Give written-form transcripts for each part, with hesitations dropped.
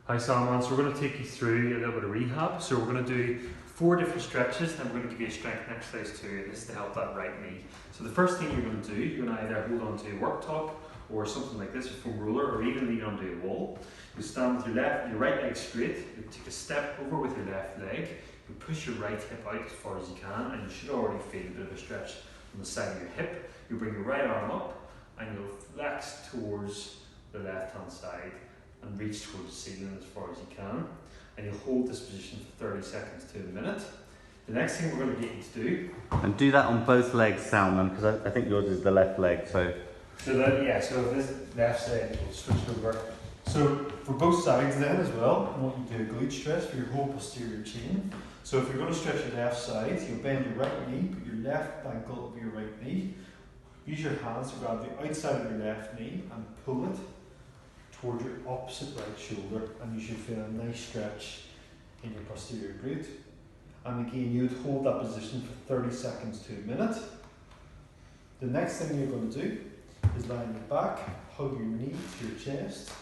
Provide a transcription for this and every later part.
Hi Salman, so we're going to take you through a little bit of rehab. So we're going to do 4 different stretches, and we're going to give you a strength exercise too. This is to help that right knee. So the first thing you're going to do, you're going to either hold on to a worktop or something like this, a foam roller, or even lean onto a wall. You stand with your right leg straight, you take a step over with your left leg, you push your right hip out as far as you can, and you should already feel a bit of a stretch on the side of your hip. You bring your right arm up, and you'll flex towards the left hand side and reach towards the ceiling as far as you can, and you'll hold this position for 30 seconds to a minute. The next thing we're going to get you to do, and do that on both legs, Salman, because I think yours is the left leg. So if this left side, we'll switch over. So for both sides then as well, I want you to do a glute stretch for your whole posterior chain. So if you're going to stretch your left side, you'll bend your right knee, put your left ankle over your right knee. Use your hands to grab the outside of your left knee and pull it towards your opposite right shoulder, and you should feel a nice stretch in your posterior glute. And again, you would hold that position for 30 seconds to a minute. The next thing you're going to do is lie on your back, hug your knee to your chest,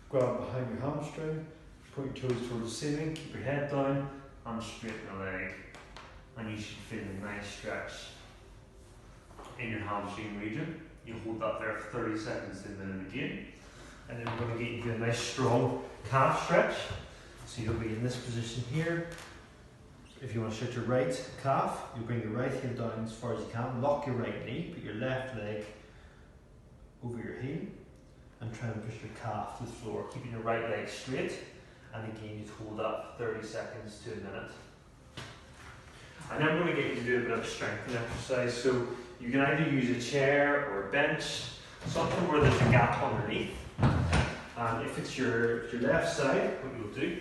grab behind your hamstring, point your toes towards the ceiling, keep your head down, and straighten the leg. And you should feel a nice stretch in your hamstring region. You hold that there for 30 seconds to a minute again. And then we're going to get you to a nice strong calf stretch. So you'll be in this position here. If you want to stretch your right calf, you'll bring your right heel down as far as you can, lock your right knee, put your left leg over your heel, and try and push your calf to the floor, keeping your right leg straight. And again, you hold that for 30 seconds to a minute. And then we're going to get you to do a bit of a strengthening exercise. So you can either use a chair or a bench, something where there's a gap underneath. And if it's your left side, what you'll do,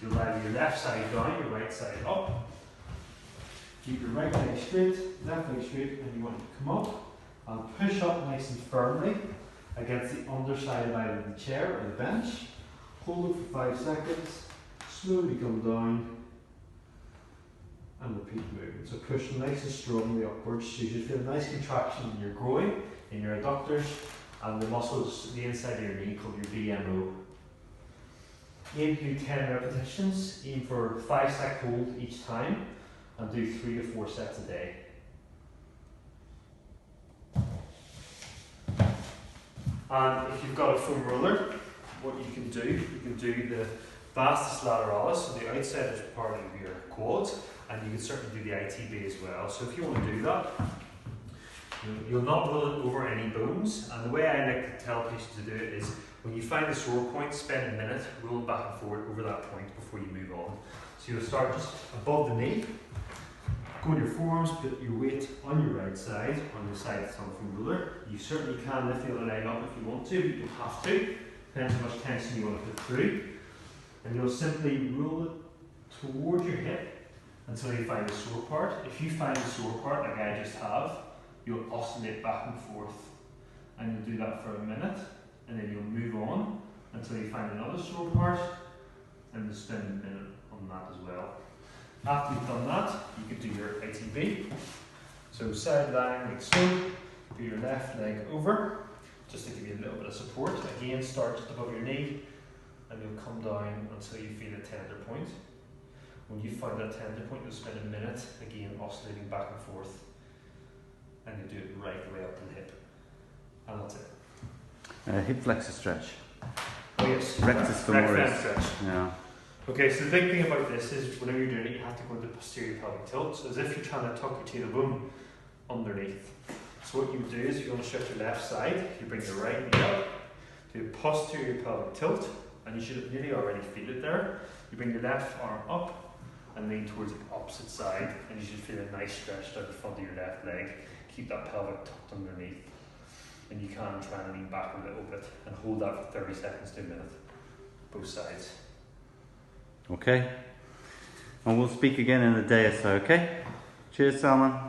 you'll lie your left side down, your right side up. Keep your right leg straight, left leg straight, and you want to come up and push up nice and firmly against the underside of either the chair or the bench. Hold it for 5 seconds, slowly come down, and repeat the movement. So push nice and strongly upwards. So you should feel a nice contraction in your groin, in your adductors, and the muscles, the inside of your knee, called your BMO. Aim to do 10 repetitions, aim for 5-sec hold each time, and do 3 to 4 sets a day. And if you've got a foam roller, what you can do the vastus lateralis, so the outside is part of your quads, and you can certainly do the ITB as well. So if you want to do that, you'll not roll it over any bones, and the way I like to tell patients to do it is when you find a sore point, spend a minute, roll back and forward over that point before you move on. So you'll start just above the knee, go on your forearms, put your weight on your right side, on the side that's on the foam roller. You certainly can lift the other leg up if you want to, but you don't have to. Depends how much tension you want to put through. And you'll simply roll it towards your hip until you find a sore part. If you find a sore part, like I just have, you'll oscillate back and forth, and you'll do that for a minute, and then you'll move on until you find another sore part, and you'll spend a minute on that as well. After you've done that, you can do your ITB. So side lying like so, put your left leg over, just to give you a little bit of support. Again, start just above your knee, and you'll come down until you feel a tender point. When you find that tender point, you'll spend a minute, again, oscillating back and forth, and you do it right the way up to the hip. And that's it. Hip flexor stretch. Oh yes. Rectus femoris. Stretch. Yeah. Okay, so the big thing about this is whenever you're doing it, you have to go into posterior pelvic tilt, so as if you're trying to tuck your tailbone underneath. So what you do is, if you want to stretch your left side, you bring your right knee up, do a posterior pelvic tilt, and you should nearly already feel it there. You bring your left arm up and lean towards the opposite side, and you should feel a nice stretch down the front of your left leg. Keep that pelvic tucked underneath, and you can try and lean back a little bit and hold that for 30 seconds to a minute, both sides. Okay, and we'll speak again in a day or so, okay? Cheers, Salman.